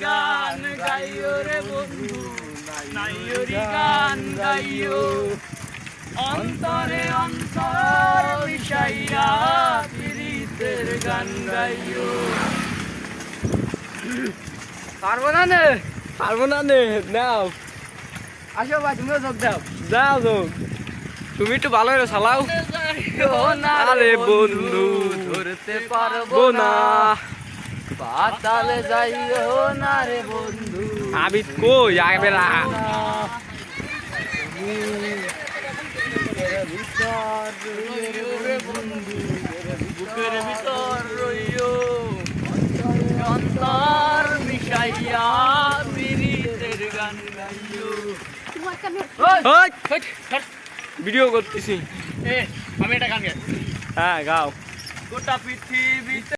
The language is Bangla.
গান গাইও রে বন্ধু, নাইরি গান গাইও। অন্তরে অন্তর মিশাইয়া প্রীতের গান গাইও। পারবো না নে, নাও আসো ভাই, তুমিও যোগ দাও। যাও যোগ। তুমি একটু ভালো করে চালাও। আরে বন্ধু ধরতে পারবো না, পাতালে যাইও না রে বন্ধু। আবিদ কই আগে না। বুকের ভিতর রইও, অন্তর মিশাইয়া প্রীতের গান গাইও। ভিডিও করতেছি। আমি এটা গান গাই। হ্যাঁ গাও। গোটা পৃথিবীতে